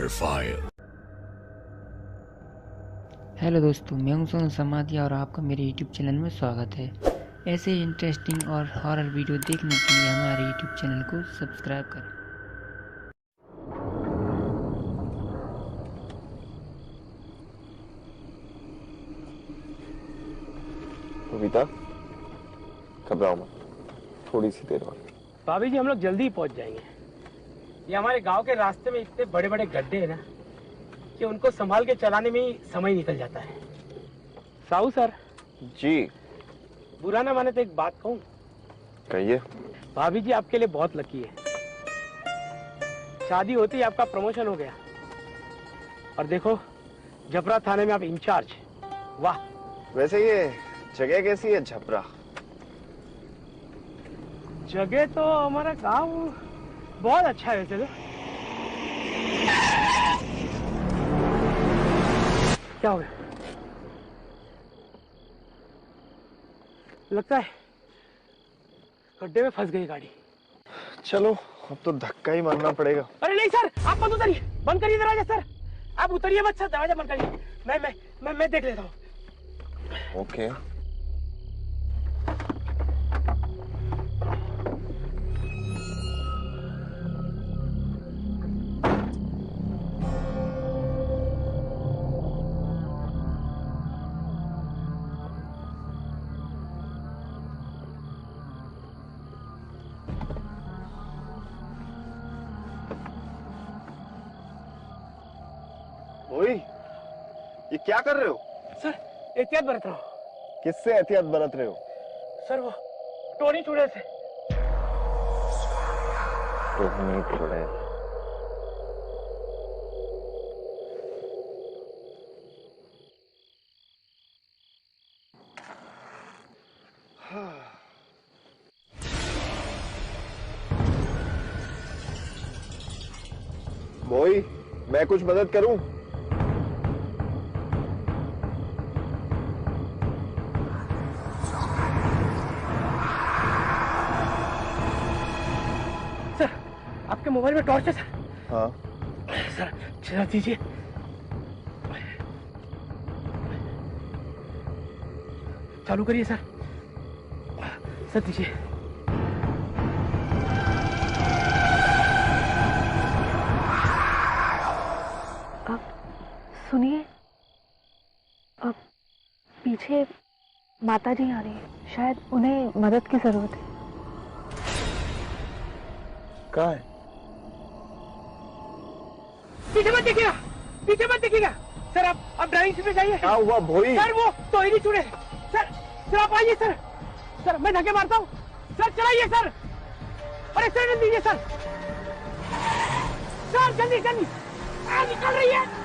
Fire. Hello दोस्तों, मैं हूं सोनू समाधिया और आपका मेरे YouTube चैनल में स्वागत है। ऐसे ही इंटरेस्टिंग और हॉरर वीडियो देखने के लिए हमारे YouTube चैनल को सब्सक्राइब करें। कविता, घबराओ मत, थोड़ी सी देर और। भाभी जी, हम लोग जल्दी ही पहुंच जाएंगे। ये हमारे गांव के रास्ते में इतने बड़े बड़े गड्ढे हैं ना कि उनको संभाल के चलाने में ही समय निकल जाता है। साहू सर जी, बुरा ना माने तो एक बात कहूं? कहिए। भाभी जी आपके लिए बहुत लकी है। शादी होते ही आपका प्रमोशन हो गया और देखो, जबरा थाने में आप इंचार्ज। वाह। वैसे ये जगह कैसी है झपरा? जगह तो हमारा गांव बहुत अच्छा है वैसे तो। क्या हो गया? लगता है गड्ढे में फंस गई गाड़ी। चलो, अब तो धक्का ही मारना पड़ेगा। अरे नहीं सर, आप मत उतरिए, बंद करिए दरवाजा सर। आप उतरिए मत सर, दरवाजा बंद करिए। मैं देख लेता हूँ। ओके। ओए, ये क्या कर रहे हो? सर, एहतियात बरत रहा हूँ। किससे एहतियात बरत रहे हो? सर, वो टोनी चूड़े से। टोनी चूड़े। बोई, मैं कुछ मदद करूं? सर, आपके मोबाइल में टॉर्च है सर? हाँ। सर, जरा दीजिए। चालू करिए सर। सर दीजिए। सुनिए, अब पीछे माता जी आ रही है, शायद उन्हें मदद की जरूरत है। कहाँ है? पीछे मत देखिएगा, पीछे मत देखिएगा। सर, आप ड्राइविंग सीट पे जाइए। क्या हुआ भोई? सर, वो टोनी चूड़े। सर आप आइए सर। सर, मैं धक्के मारता हूँ। सर चलाइए सर। अरे सर दीजिए सर। सर जल्दी जल्दी, निकल रही है।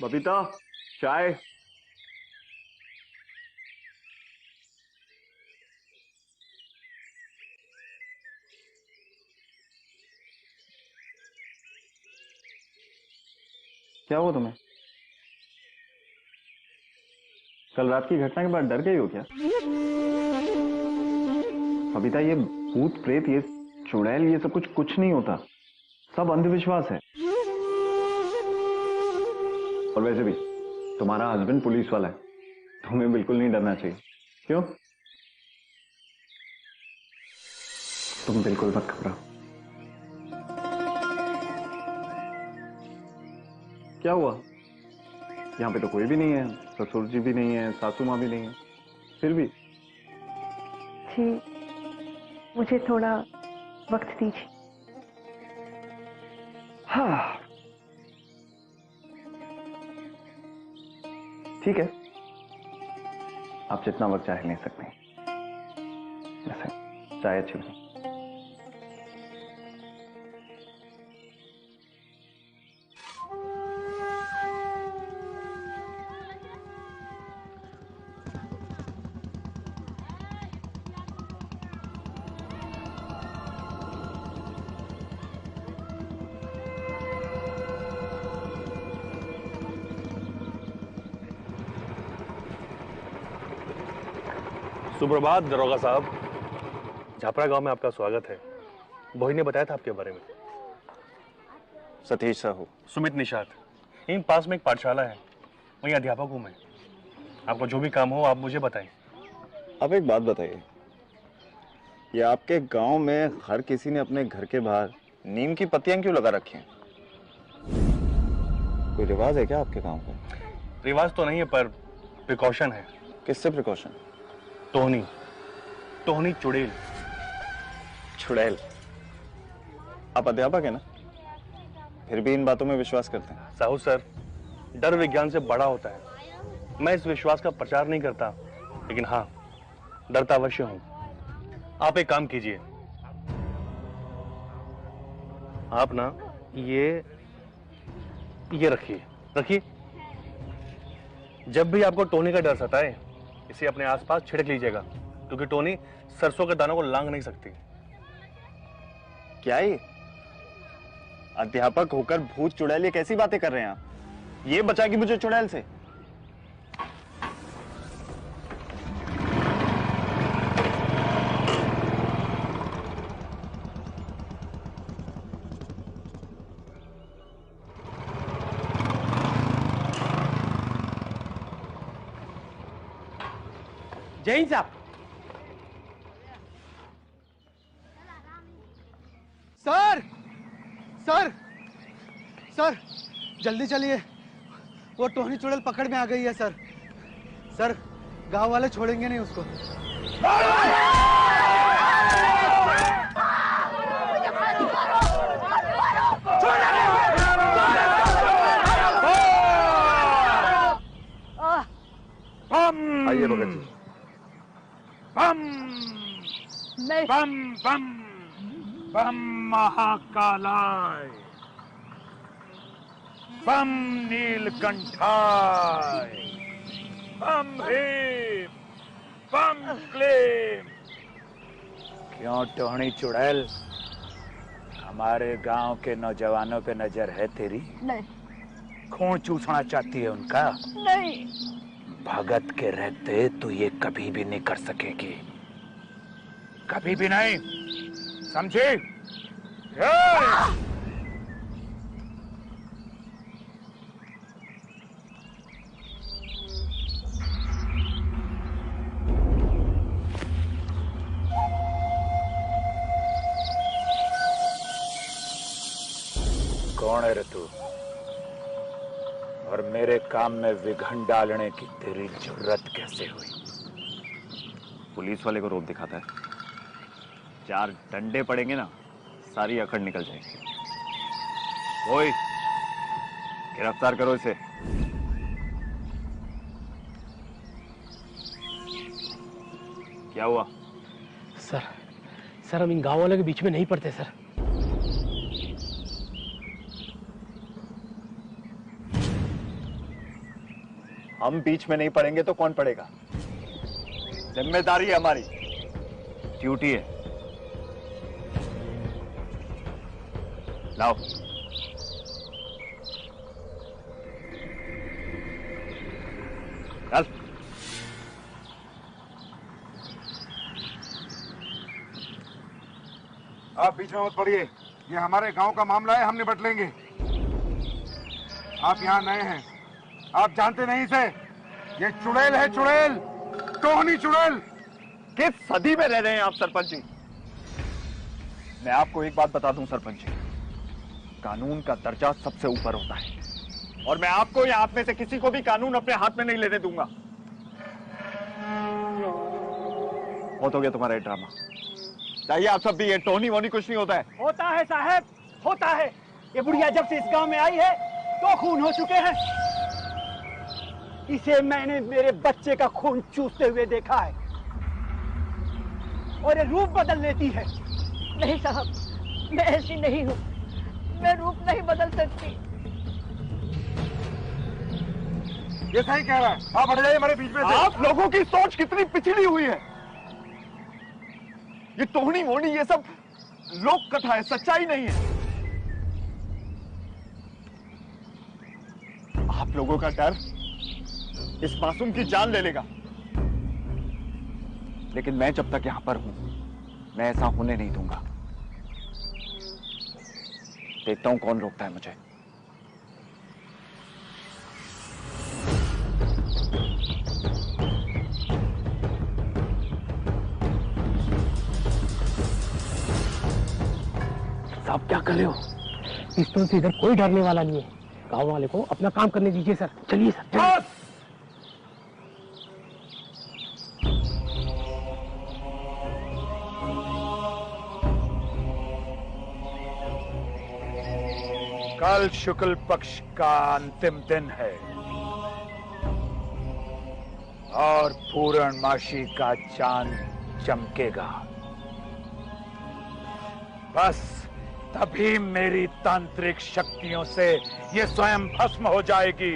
बबीता, चाय। क्या हुआ तुम्हें? कल रात की घटना के बाद डर गई हो क्या? बबीता, ये भूत प्रेत, ये चुड़ैल, ये सब कुछ नहीं होता। सब अंधविश्वास है। और वैसे भी तुम्हारा हस्बैंड पुलिस वाला है, तुम्हें बिल्कुल नहीं डरना चाहिए। क्यों? तुम बिल्कुल मत घबराओ। क्या हुआ? यहाँ पे तो कोई भी नहीं है, ससुर जी भी नहीं है, सासू माँ भी नहीं है, फिर भी। जी, मुझे थोड़ा वक्त दीजिए। हाँ, ठीक है, आप जितना वक्त चाहे ले सकते हैं। वैसे चाय अच्छी बनी। सुप्रभात दरोगा साहब। झापरा गांव में आपका स्वागत है। वही ने बताया था आपके बारे में। सतीश साहू। सुमित निषाद। यहीं पास में एक पाठशाला है, वहीं अध्यापक हूं मैं। आपको जो भी काम हो आप मुझे बताएं। अब एक बात बताइए, ये आपके गांव में हर किसी ने अपने घर के बाहर नीम की पत्तियां क्यों लगा रखी हैं? कोई रिवाज है क्या आपके गांव का? रिवाज तो नहीं है पर प्रिकॉशन है। किससे प्रिकॉशन? टोहनी चुड़ैल। चुड़ैल? आप अध्यापक है ना, फिर भी इन बातों में विश्वास करते हैं? साहू सर, डर विज्ञान से बड़ा होता है। मैं इस विश्वास का प्रचार नहीं करता, लेकिन हाँ डरता अवश्य हूं। आप एक काम कीजिए, आप ना ये रखिए। जब भी आपको टोनी का डर सताए इसे अपने आसपास छिड़क लीजिएगा, क्योंकि टोनी सरसों के दानों को लांघ नहीं सकती। क्या ये अध्यापक होकर भूत चुड़ैल, ये कैसी बातें कर रहे हैं आप? ये बचाएगी मुझे चुड़ैल से? जय हिंद साहब। सर सर सर जल्दी चलिए, वो टोहनी चुड़ैल पकड़ में आ गई है सर। सर गांव वाले छोड़ेंगे नहीं उसको। आइए भगत जी। बम बम बम बम महाकालाय, बम नीलकंठाय, बम भीम, बम क्लीम। क्यों टोहनी चुड़ैल, हमारे गांव के नौजवानों पे नजर है तेरी? नहीं खून चूसना चाहती है उनका? नहीं। भगत के रहते तू ये कभी भी नहीं कर सकेगी, कभी भी नहीं, समझी? कौन है रे तू, और मेरे काम में विघन डालने की तेरी जुर्रत कैसे हुई? पुलिस वाले को रोक दिखाता है, 4 डंडे पड़ेंगे ना, सारी अकड़ निकल जाएगी। ओए, गिरफ्तार करो इसे। क्या हुआ? सर हम इन गांव वालों के बीच में नहीं पड़ते सर। हम बीच में नहीं पड़ेंगे तो कौन पड़ेगा? जिम्मेदारी है हमारी, ड्यूटी है। लाओ। चल। आप बीच में मत पड़िए, ये हमारे गांव का मामला है, हम निपट लेंगे। आप यहाँ नए हैं, आप जानते नहीं इसे। ये चुड़ैल है, चुड़ैल, टोहनी चुड़ैल। किस सदी में रह रहे हैं आप सरपंच जी? मैं आपको एक बात बता दूं सरपंच जी, कानून का दर्जा सबसे ऊपर होता है, और मैं आपको या आप में से किसी को भी कानून अपने हाथ में नहीं लेने दूंगा। बहुत हो गया तुम्हारा ये ड्रामा, चाहिए आप सब भी। ये टोनी वोनी कुछ नहीं होता है। होता है साहब, होता है। ये बुढ़िया जब से इस गांव में आई है तो खून हो चुके हैं। इसे मैंने मेरे बच्चे का खून चूसते हुए देखा है, और ये रूप बदल लेती है। नहीं साहब, मैं ऐसी नहीं हूँ, मैं रूप नहीं बदल सकती। ये सही कह रहा है, आप हट जाइए हमारे बीच में से। आप लोगों की सोच कितनी पिछड़ी हुई है। ये टोहनी मोनी ये सब लोक कथा है, सच्चाई नहीं है। आप लोगों का डर इस मासूम की जान ले लेगा। लेकिन मैं जब तक यहां पर हूं, मैं ऐसा होने नहीं दूंगा। देखता हूं कौन रोकता है मुझे। साहब क्या कर रहे हो? पिस्तौल से इधर कोई डरने वाला नहीं है। गांव वाले को अपना काम करने दीजिए सर। चलिए सर, चलिए। कल शुक्ल पक्ष का अंतिम दिन है और पूर्णमासी का चांद चमकेगा। बस तभी मेरी तांत्रिक शक्तियों से ये स्वयं भस्म हो जाएगी।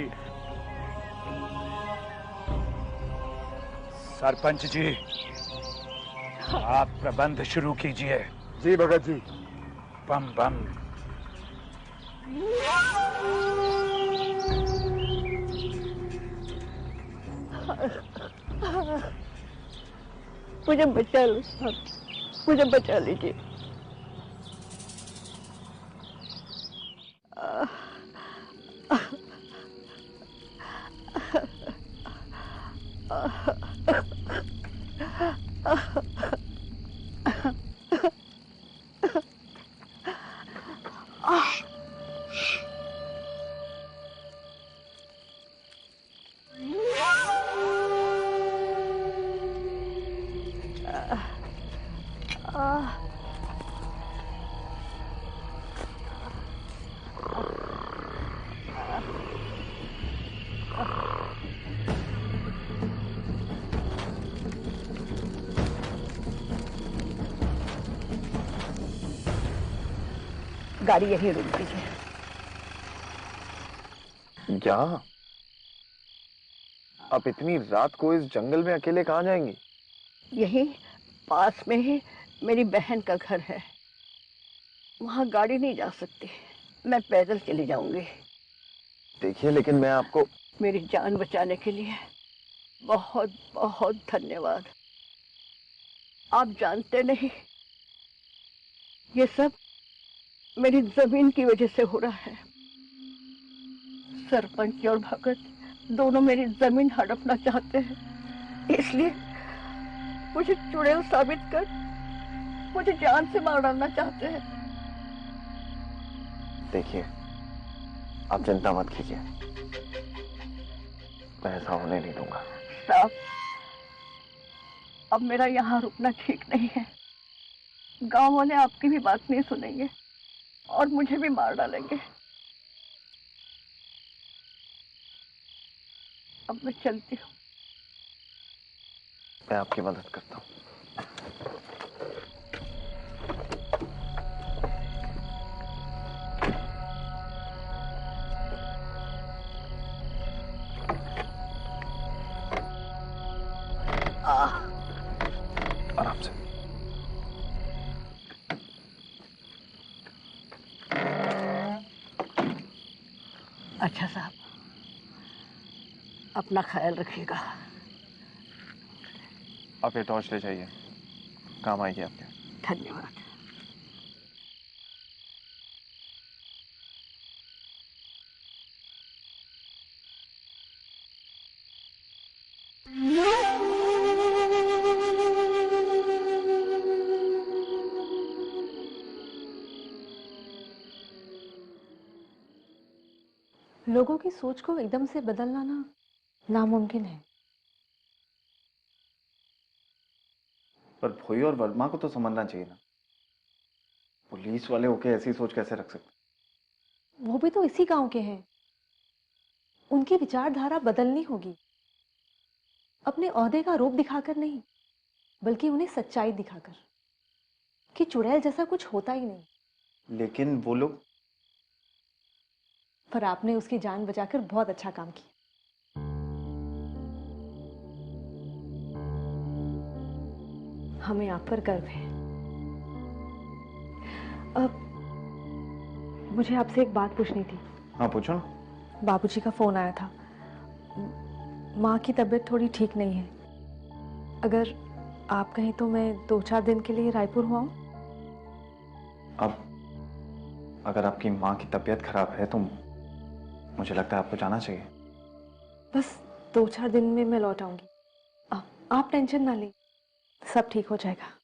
सरपंच जी, आप प्रबंध शुरू कीजिए। जी भगत जी। बम बम। मुझे बचा लो साहब, मुझे बचा लीजिए। गाड़ी यहीं रुक दीजिए। यहाँ? आप इतनी रात को इस जंगल में अकेले कहाँ जाएंगी? यहीं पास में ही मेरी बहन का घर है, वहां गाड़ी नहीं जा सकती, मैं पैदल चली जाऊंगी। देखिए, लेकिन मैं आपको... मेरी जान बचाने के लिए बहुत बहुत धन्यवाद। आप जानते नहीं, ये सब मेरी जमीन की वजह से हो रहा है। सरपंच और भगत दोनों मेरी जमीन हड़पना चाहते हैं, इसलिए मुझे चुड़ैल साबित कर मुझे जान से मार डालना चाहते हैं। देखिए, आप चिंता मत कीजिए, मैं ऐसा होने नहीं दूंगा। साहब, अब मेरा यहाँ रुकना ठीक नहीं है। गांव वाले आपकी भी बात नहीं सुनेंगे और मुझे भी मार डालेंगे। अब मैं चलती हूँ। मैं आपकी मदद करता हूँ। आराम से। अच्छा साहब, अपना ख्याल रखिएगा। आप ये टॉर्च ले जाइए, काम आएगी आपके। धन्यवाद। लोगों की सोच को एकदम से बदलना ना नामुमकिन है। पर भोई और वर्मा को तो समझना चाहिए ना, पुलिस वाले होके ऐसी सोच कैसे रख सकते? वो भी तो इसी गांव के हैं, उनकी विचारधारा बदलनी होगी। अपने ओहदे का रूप दिखाकर नहीं, बल्कि उन्हें सच्चाई दिखाकर कि चुड़ैल जैसा कुछ होता ही नहीं। लेकिन वो लोग... पर आपने उसकी जान बचाकर बहुत अच्छा काम किया। हमें आप पर गर्व है। अब मुझे आपसे एक बात पूछनी थी। हाँ, पूछो ना। बाबूजी का फोन आया था, माँ की तबीयत थोड़ी ठीक नहीं है। अगर आप कहीं तो मैं 2-4 दिन के लिए रायपुर हुआ हूँ। अब अगर आपकी माँ की तबीयत खराब है तो मुझे लगता है आपको जाना चाहिए। बस 2-4 दिन में मैं लौट आऊंगी। आप टेंशन ना लें, सब ठीक हो जाएगा।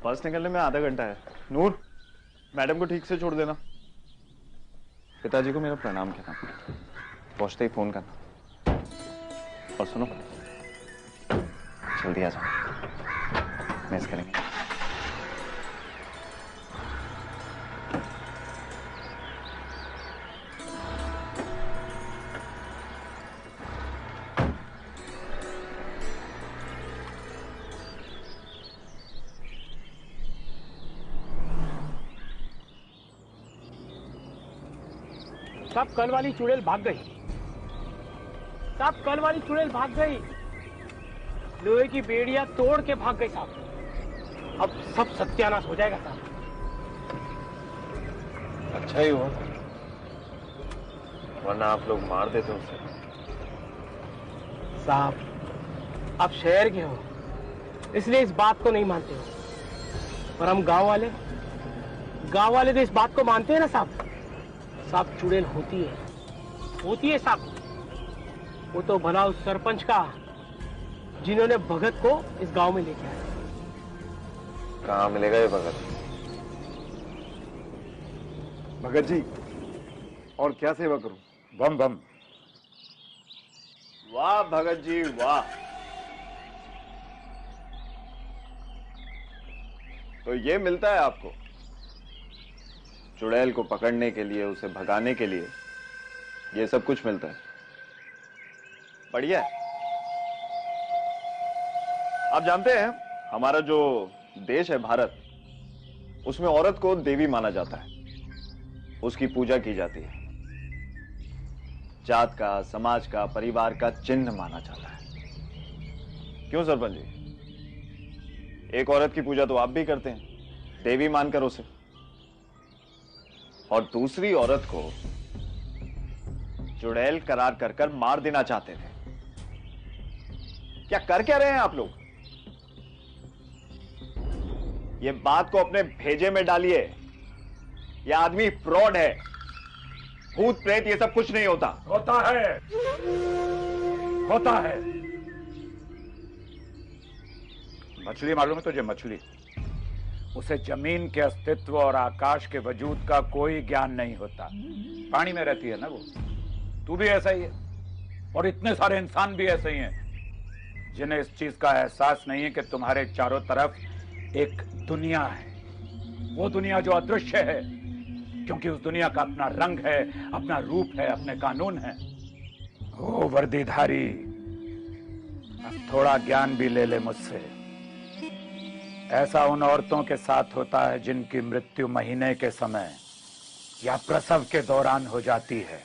बस निकलने में आधा घंटा है। नूर, मैडम को ठीक से छोड़ देना। पिताजी को मेरा प्रणाम कहना, पहुंचते ही फोन करना। और सुनो, जल्दी आ जाओ, मिस करेंगे। साहब कल वाली चुड़ैल भाग गई। साहब कल वाली चुड़ैल भाग गई। लोहे की बेड़ियां तोड़ के भाग गई साहब। अब सब सत्यानाश हो जाएगा साहब। अच्छा ही हुआ, वरना आप लोग मार देते उसे। साहब आप शहर के हो, इसलिए इस बात को नहीं मानते हो, पर हम गांव वाले तो इस बात को मानते हैं ना साहब। साहब चुड़ैल होती है साहब। वो तो भला उस सरपंच का जिन्होंने भगत को इस गांव में लेके आया। कहाँ मिलेगा ये भगत? भगत जी, और क्या सेवा करूं? बम बम। वाह भगत जी वाह। तो ये मिलता है आपको? चुड़ैल को पकड़ने के लिए, उसे भगाने के लिए ये सब कुछ मिलता है। बढ़िया है। आप जानते हैं हमारा जो देश है भारत, उसमें औरत को देवी माना जाता है, उसकी पूजा की जाती है, जात का, समाज का, परिवार का चिन्ह माना जाता है। क्यों सरपंच जी? एक औरत की पूजा तो आप भी करते हैं, देवी मानकर उसे, और दूसरी औरत को चुड़ैल करार कर मार देना चाहते थे। क्या रहे हैं आप लोग? ये बात को अपने भेजे में डालिए। ये आदमी फ्रॉड है। भूत प्रेत ये सब कुछ नहीं होता। होता है। मछली मालूम है तुझे? मछली, उसे जमीन के अस्तित्व और आकाश के वजूद का कोई ज्ञान नहीं होता। पानी में रहती है ना वो। तू भी ऐसा ही है, और इतने सारे इंसान भी ऐसे ही हैं जिन्हें इस चीज का एहसास नहीं है कि तुम्हारे चारों तरफ एक दुनिया है। वो दुनिया जो अदृश्य है, क्योंकि उस दुनिया का अपना रंग है, अपना रूप है, अपने कानून है। ओ वर्दीधारी, अब थोड़ा ज्ञान भी ले ले मुझसे। ऐसा उन औरतों के साथ होता है जिनकी मृत्यु महीने के समय या प्रसव के दौरान हो जाती है।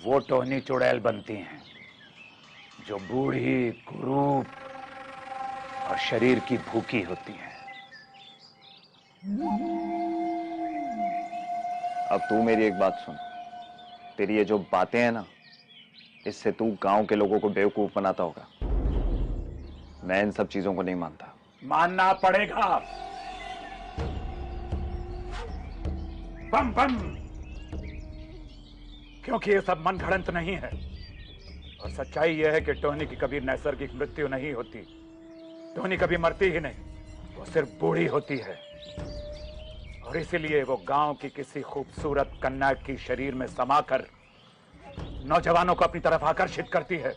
वो टोहनी चुड़ैल बनती हैं, जो बूढ़ी, कुरूप और शरीर की भूखी होती हैं। अब तू मेरी एक बात सुन। तेरी ये जो बातें हैं ना, इससे तू गांव के लोगों को बेवकूफ बनाता होगा। मैं इन सब चीजों को नहीं मानता। मानना पड़ेगा। बम बम, क्योंकि ये सब मन घड़ंत नहीं है, और सच्चाई यह है कि टोनी की कभी नैसर्गिक मृत्यु नहीं होती। टोनी कभी मरती ही नहीं, वो सिर्फ बूढ़ी होती है। और इसीलिए वो गांव की किसी खूबसूरत कन्या की शरीर में समाकर नौजवानों को अपनी तरफ आकर्षित करती है,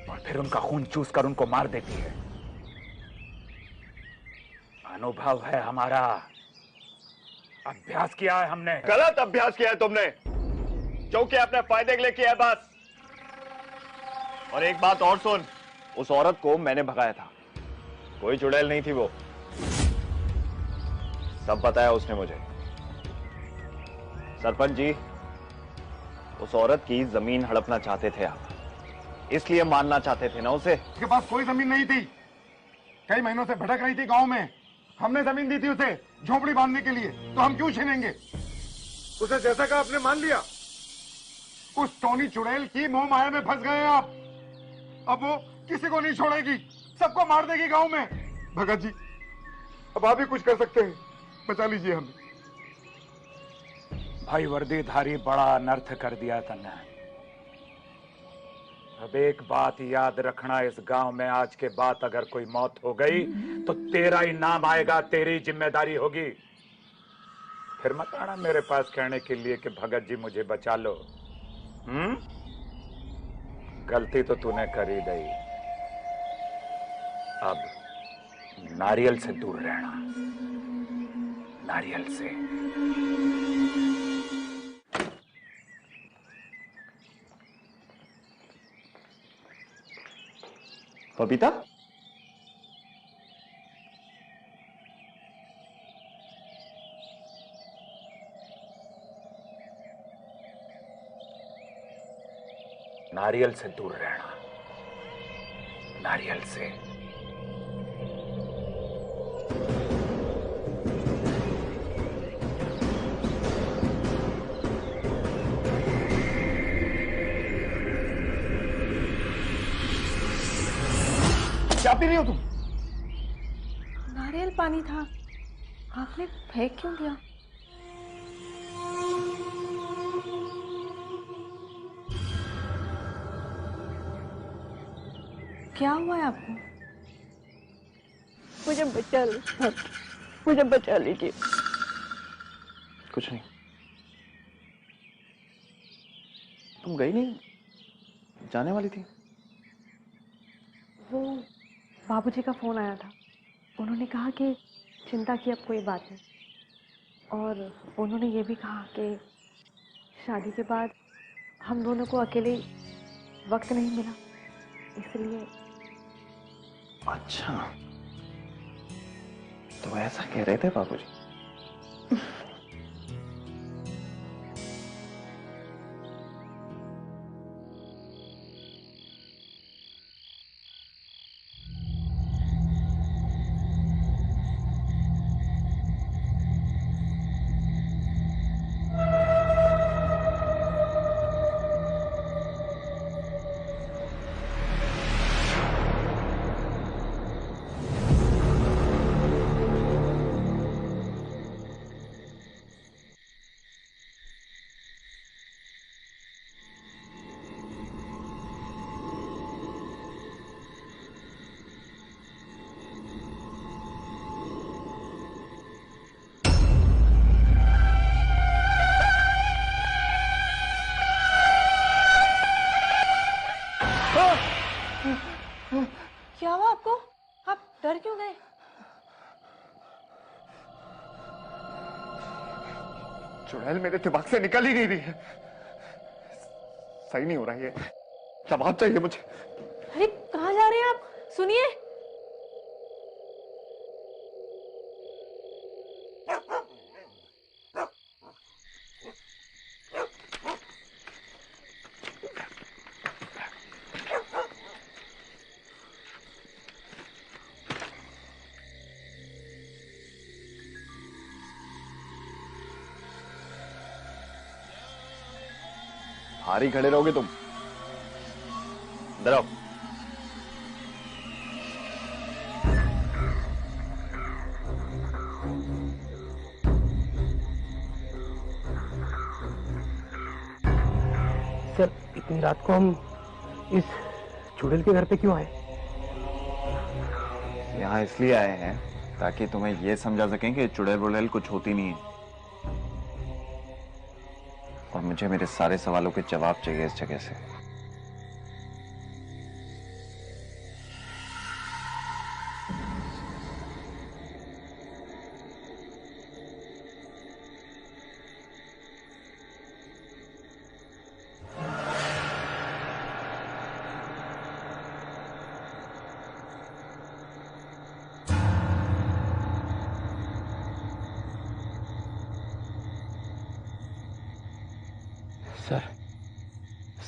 और फिर उनका खून चूसकर उनको मार देती है। अनुभव है हमारा, अभ्यास किया है हमने। गलत अभ्यास किया है तुमने, जो कि अपने फायदे के लिए किया है बस। और एक बात और सुन, उस औरत को मैंने भगाया था, कोई चुड़ैल नहीं थी वो। सब बताया उसने मुझे। सरपंच जी, उस औरत की जमीन हड़पना चाहते थे आप, इसलिए मानना चाहते थे ना उसे। उसके पास कोई जमीन नहीं थी, कई महीनों से भटक रही थी गांव में। हमने जमीन दी थी उसे झोपड़ी बांधने के लिए, तो हम क्यों छीनेंगे? उसे जैसा कहा आपने मान लिया। उस टोनी चुड़ैल की मोह माया में फंस गए आप। अब वो किसी को नहीं छोड़ेगी, सबको मार देगी गांव में। भगत जी, अब आप भी कुछ कर सकते हैं, बचा लीजिए हमें। भाई वर्दीधारी, बड़ा अनर्थ कर दिया तन्ने। अब एक बात याद रखना, इस गांव में आज के बाद अगर कोई मौत हो गई तो तेरा ही नाम आएगा, तेरी जिम्मेदारी होगी। फिर मत आना मेरे पास कहने के लिए कि भगत जी मुझे बचा लो। गलती तो तूने कर ही दी। अब नारियल से दूर रहना, नारियल से। बबीता, नारियल से दूर रहना, नारियल से। क्या पी रही हो तुम? नारियल पानी था, आपने फेंक क्यों दिया? क्या हुआ है आपको? मुझे बचा लो सर, मुझे बचा लीजिए। कुछ नहीं। तुम गई नहीं, जाने वाली थी? वो बाबूजी का फोन आया था, उन्होंने कहा कि चिंता की अब कोई बात नहीं, और उन्होंने ये भी कहा कि शादी के बाद हम दोनों को अकेले वक्त नहीं मिला, इसलिए। अच्छा, तो ऐसा कह रहे थे बाबूजी? क्या हुआ आपको? आप डर क्यों गए? चुड़ैल मेरे दिमाग से निकल ही नहीं रही है, सही नहीं हो रहा है। जवाब चाहिए मुझे। अरे कहाँ जा रहे हैं आप? सुनिए। भारी खड़े रहोगे तुम। इधर आओ। सर, इतनी रात को हम इस चुड़ैल के घर पे क्यों आए? यहाँ इसलिए आए हैं ताकि तुम्हें ये समझा सकें कि चुड़ैल वुड़ैल कुछ होती नहीं है, और मुझे मेरे सारे सवालों के जवाब चाहिए इस जगह से।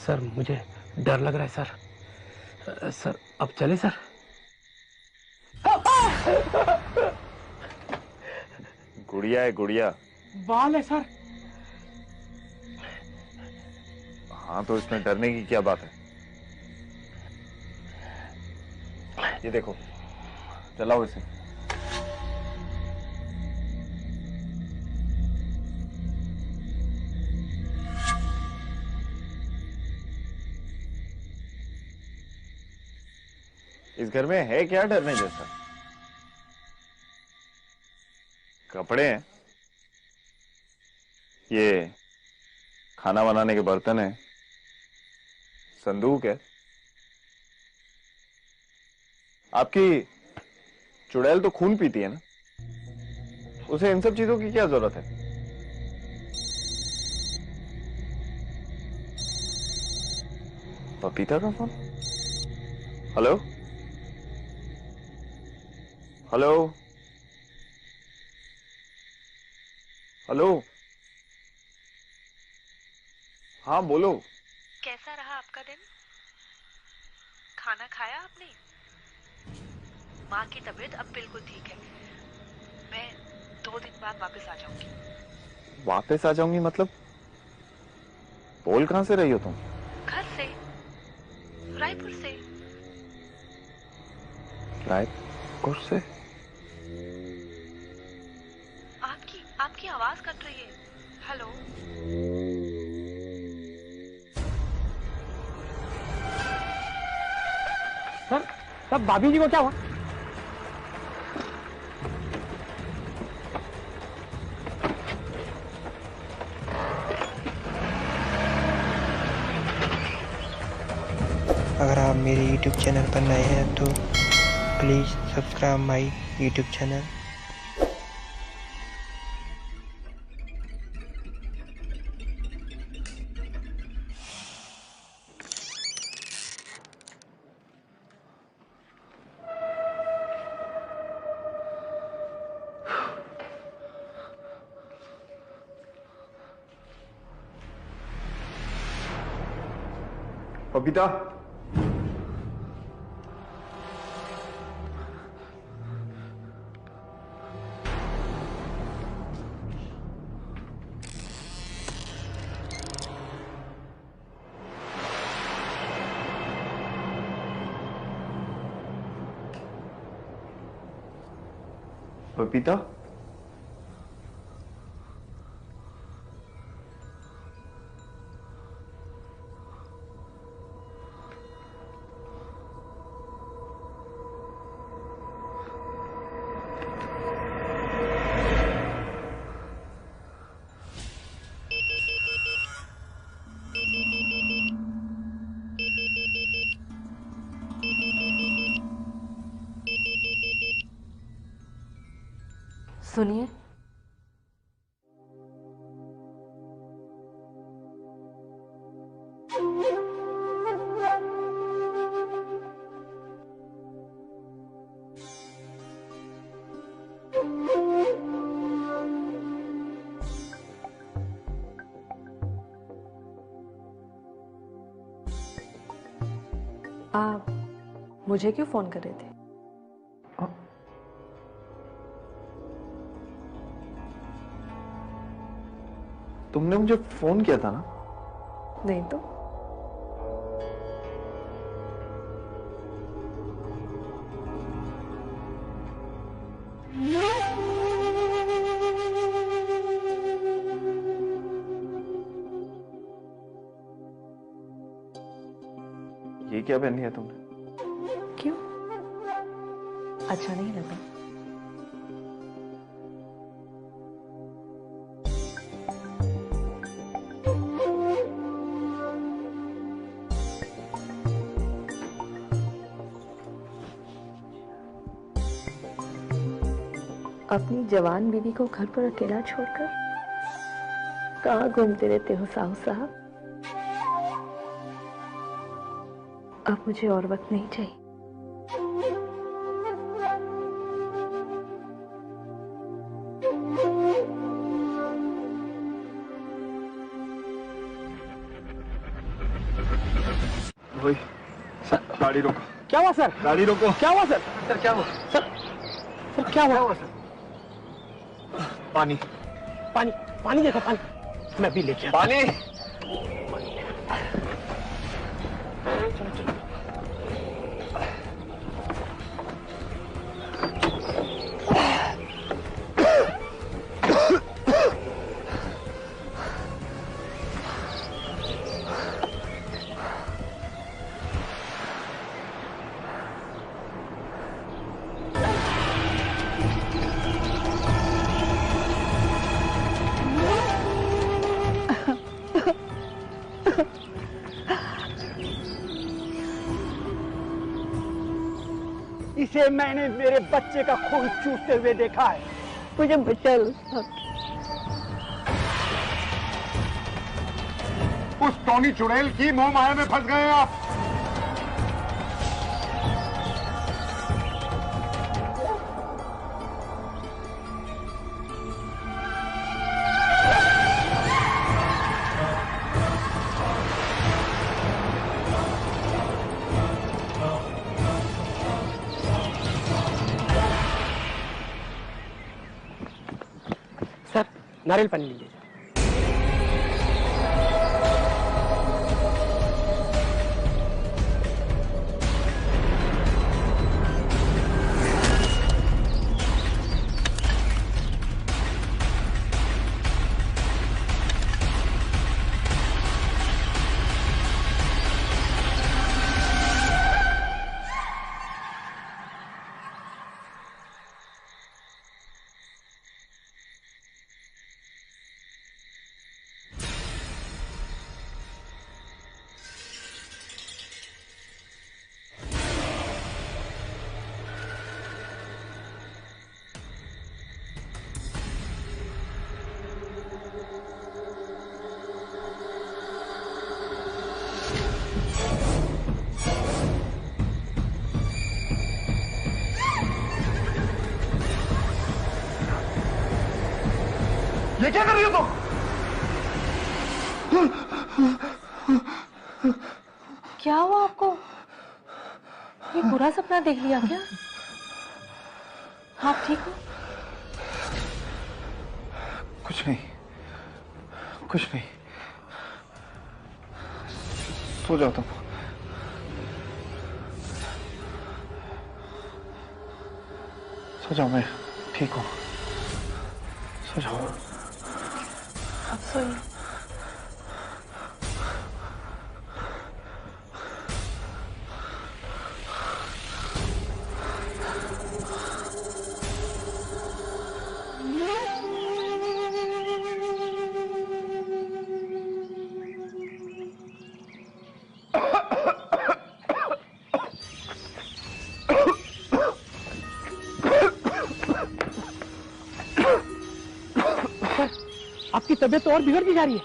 सर, मुझे डर लग रहा है सर। सर अब चले सर। गुड़िया है गुड़िया। बाल है सर। हाँ तो इसमें डरने की क्या बात है? ये देखो, चलाओ इसे। इस घर में है क्या डरने जैसा? कपड़े हैं, ये खाना बनाने के बर्तन हैं, संदूक है। आपकी चुड़ैल तो खून पीती है ना, उसे इन सब चीजों की क्या जरूरत है? पपीता का फोन। Hello hello hello. हाँ बोलो। कैसा रहा आपका दिन? खाना खाया आपने? माँ की तबीयत अब बिल्कुल ठीक है। मैं 2 दिन बाद वापस आ जाऊंगी। वापस आ जाऊंगी मतलब? बोल कहां से रही हो तुम? घर से, रायपुर से। रायपुर से? आपकी आवाज कट रही है। हेलो। सर तब भाभी जी को क्या हुआ? अगर आप मेरे YouTube चैनल पर नए हैं तो please subscribe my YouTube channel. Babita, Babita, सुनिए, आप मुझे क्यों फोन कर रहे थे? तुमने मुझे फोन किया था ना? नहीं तो। ये क्या पहन लिया तुमने? क्यों? अच्छा नहीं लगा? अपनी जवान बीवी को घर पर अकेला छोड़कर कहाँ घूमते रहते हो साहू साहब? अब मुझे और वक्त नहीं चाहिए। वही गाड़ी रोको। क्या हुआ सर? गाड़ी रोको। क्या हुआ सर? सर क्या हुआ? सर क्या हुआ सर? पानी पानी पानी देखो, पानी मैं भी लेके आता। पानी। चलो चलो। इसे मैंने मेरे बच्चे का खून चूसते हुए देखा है। मुझे बचा लो साहब। उस टोनी चुड़ैल की मोह माया में फंस गए आप। सर नारियल पानी लीजिए। ये क्या कर रही हो तुम? क्या हुआ आपको? ये बुरा सपना देख लिया क्या? आप ठीक हो? कुछ नहीं, कुछ नहीं। सो जाओ तुम। सो जाओ, मैं ठीक हूँ। सो जाओ। अब सोइए। आपकी तबीयत तो और बिगड़ती जा रही है।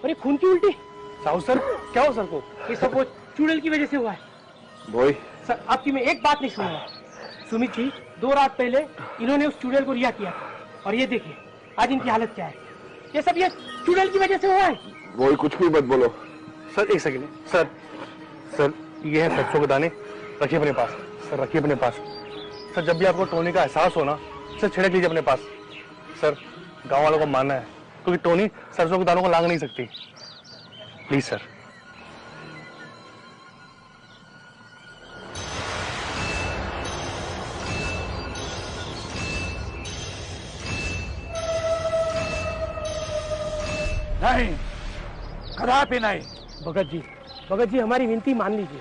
और ये खून की उल्टी। साहू सर, क्या हो सर को? ये सब वो चुड़ैल की वजह से हुआ है। बोई सर आपकी मैं एक बात नहीं सुनूंगा। सुमित जी 2 रात पहले इन्होंने उस चुड़ैल को रिहा किया था और ये देखिए आज इनकी हालत क्या है। ये सब ये चुड़ैल की वजह से हुआ है। बोई कुछ भी मत बोलो। सर एक सेकंड। सर सर ये है सरसों के दाने, रखिए अपने पास। सर रखिए अपने पास। सर जब भी आपको टोनी का एहसास हो ना, सर छिड़क लीजिए अपने पास। सर गांव वालों को मानना है क्योंकि टोनी सरसों के दानों को लांग नहीं सकती। Please sir. नहीं, कदापि नहीं। भगत जी हमारी विनती मान लीजिए।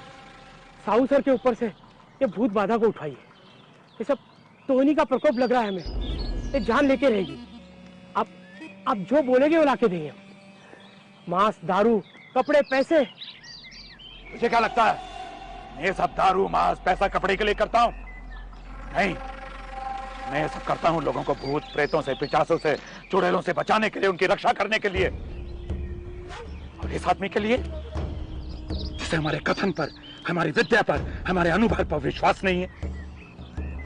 साहू सर के ऊपर से ये भूत बाधा को उठाइए। ये सब टोनी का प्रकोप लग रहा है हमें। ये जान लेके रहेगी। आप जो बोलेंगे वो लाके देंगे। मांस, दारू, कपड़े, पैसे। मुझे क्या लगता है ये सब दारू, मांस, पैसा, कपड़े के लिए करता हूं? नहीं, मैं ये सब करता हूं लोगों को भूत प्रेतों से, पिशाचों से, चुड़ैलों से बचाने के लिए, उनकी रक्षा करने के लिए। और इस आदमी के लिए जिसे हमारे कथन पर, हमारी विद्या पर, हमारे अनुभव पर विश्वास नहीं है,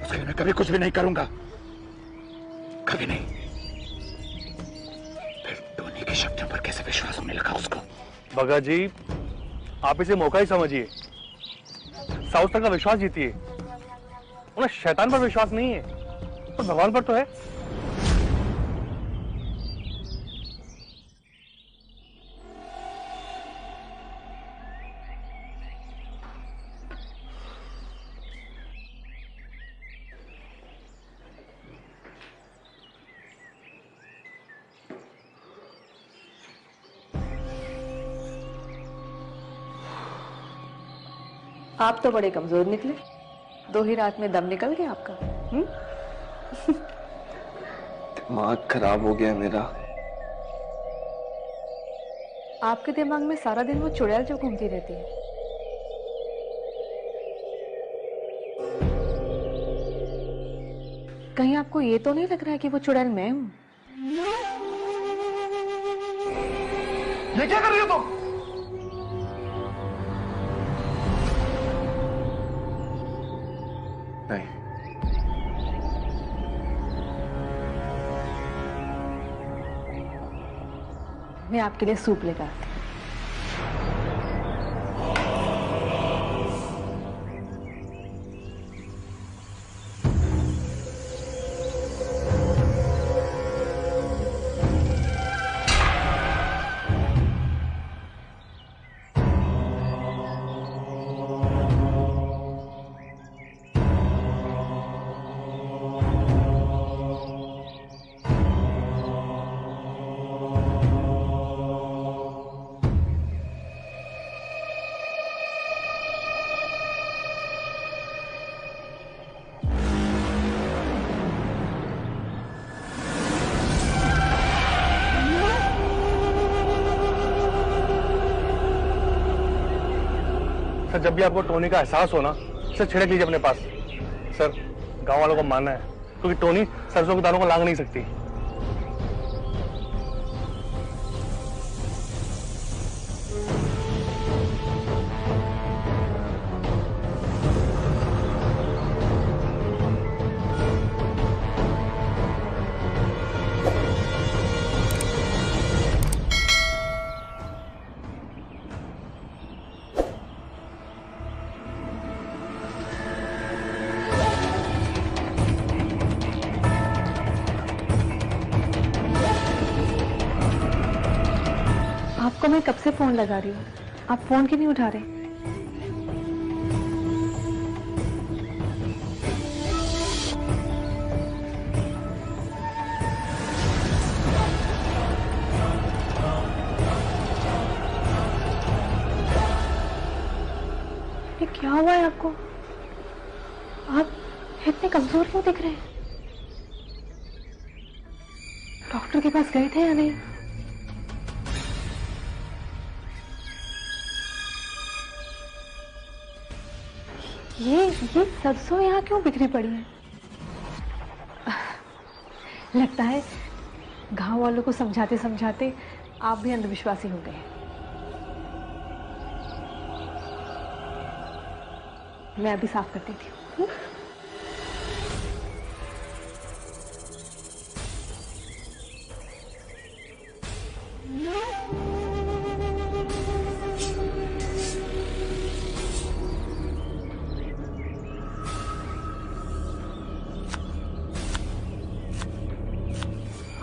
उसके लिए मैं कभी कुछ भी नहीं करूंगा। कभी नहीं। फिर टोनी की शक्तियों पर कैसे विश्वास होने लगा उसको? भगत जी आप इसे मौका ही समझिए। साउथ तक का विश्वास जीतिए। उन्हें शैतान पर विश्वास नहीं है, पर भगवान पर तो है। आप तो बड़े कमजोर निकले, 2 ही रात में दम निकल गया आपका। दिमाग खराब हो गया मेरा। आपके दिमाग में सारा दिन वो चुड़ैल जो घूमती रहती है। कहीं आपको ये तो नहीं लग रहा है कि वो चुड़ैल मैं हूं? ये क्या कर रही हो तुम? नहीं, मैं आपके लिए सूप लेकर आती हूँ। सर जब भी आपको टोनी का एहसास हो ना, सर छिड़क लीजिए अपने पास। सर गांव वालों को मानना है, क्योंकि टोनी सरसों के दानों को लांग नहीं सकती। आपको मैं कब से फोन लगा रही हूँ, आप फोन क्यों नहीं उठा रहे? ये क्या हुआ है आपको? आप इतने कमजोर क्यों दिख रहे हैं? डॉक्टर के पास गए थे या नहीं? ये सरसों यहाँ क्यों बिखरी पड़ी है? लगता है गांव वालों को समझाते समझाते आप भी अंधविश्वासी हो गए। मैं अभी साफ कर देती हूँ।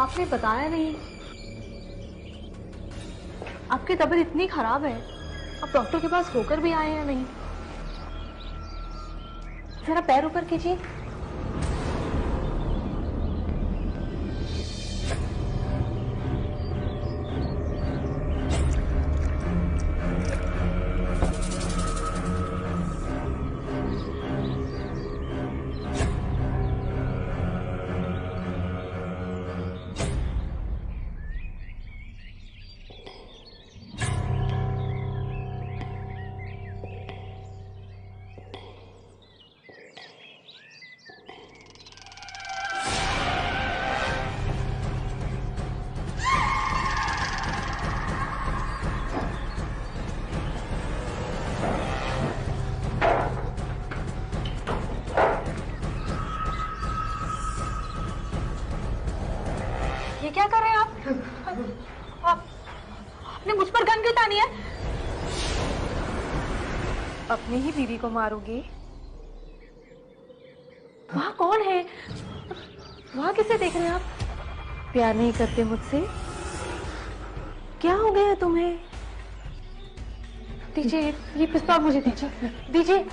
आपने बताया नहीं, आपकी तबीयत इतनी खराब है, आप डॉक्टर के पास होकर भी आए या नहीं? जरा पैर ऊपर कीजिए। ये क्या कर रहे हैं आप? आपने मुझ पर गन क्यों तानी है? अपनी ही बीवी को मारोगे? वहाँ कौन है? वहाँ किसे देख रहे हैं आप? प्यार नहीं करते मुझसे? क्या हो गया तुम्हें? दीजिए ये पिस्तौल, मुझे दीजिए, दीजिए।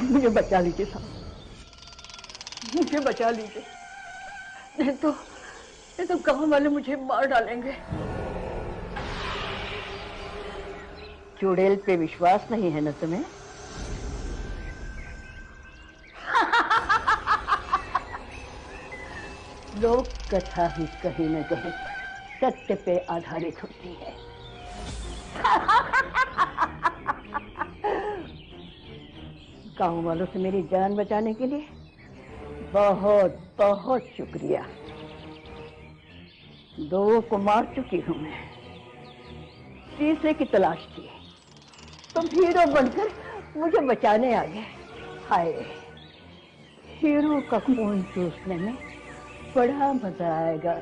मुझे बचा लीजिए साहब, मुझे बचा लीजिए, नहीं तो गांव वाले मुझे मार डालेंगे। चुड़ैल पे विश्वास नहीं है ना तुम्हें? लोक कथा ही कहीं न कहीं सत्य पे आधारित होती है। गांव वालों से मेरी जान बचाने के लिए बहुत बहुत शुक्रिया। 2 को मार चुकी हूं मैं, तीसरे की तलाश थी, तुम हीरो बनकर मुझे बचाने आ गए। हाय, हीरो का खून चूसने में बड़ा मजा आएगा।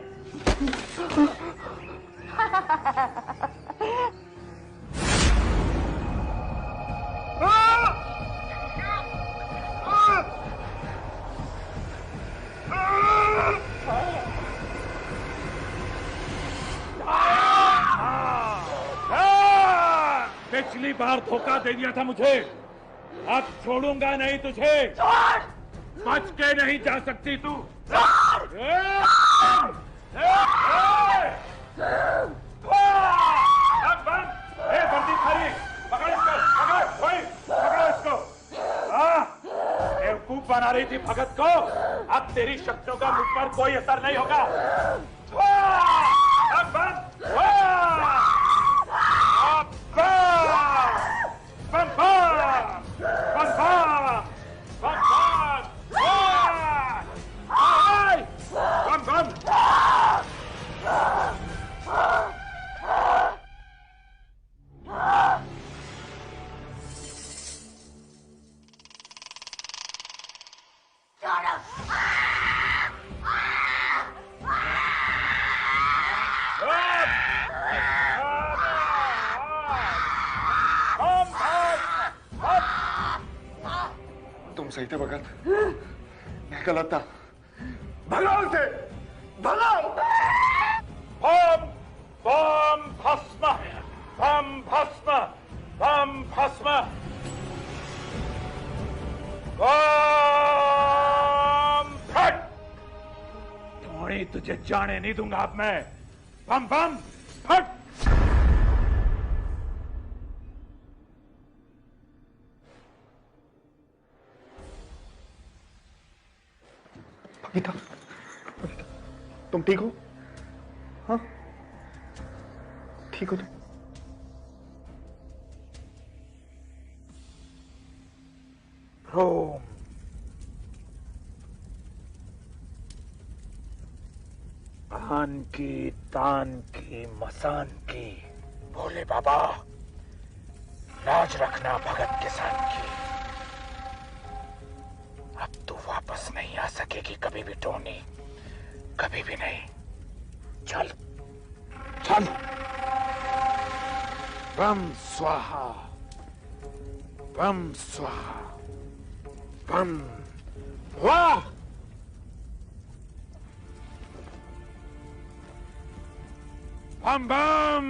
पिछली बार धोखा दे दिया था मुझे, अब छोड़ूंगा नहीं तुझे। बच के नहीं जा सकती तू। बंदी थारी, पकड़ इसको, पकड़ो इसको। बेवकूफ बना रही थी भगत को, अब तेरी शक्तियों का मुझ पर कोई असर नहीं होगा। तुम सही थे भगत, मैं गलत था। भगाओ से, भगाओ। बम बम भस्म, बम भस्म, बम भस्म, बम फट। थोड़ी तुझे जाने नहीं दूंगा अब मैं। बम बम फट। गीता, तुम ठीक हो? हाँ, ठीक हो तुम? रोम आन की, तान की, मसान की, भोले बाबा लाज रखना भगत किसान की। अब तू वापस नहीं आ सकेगी कभी भी टोनी, कभी भी नहीं। चल चल। बम स्वाहा, बम स्वाहा, बम वाह। बम बम।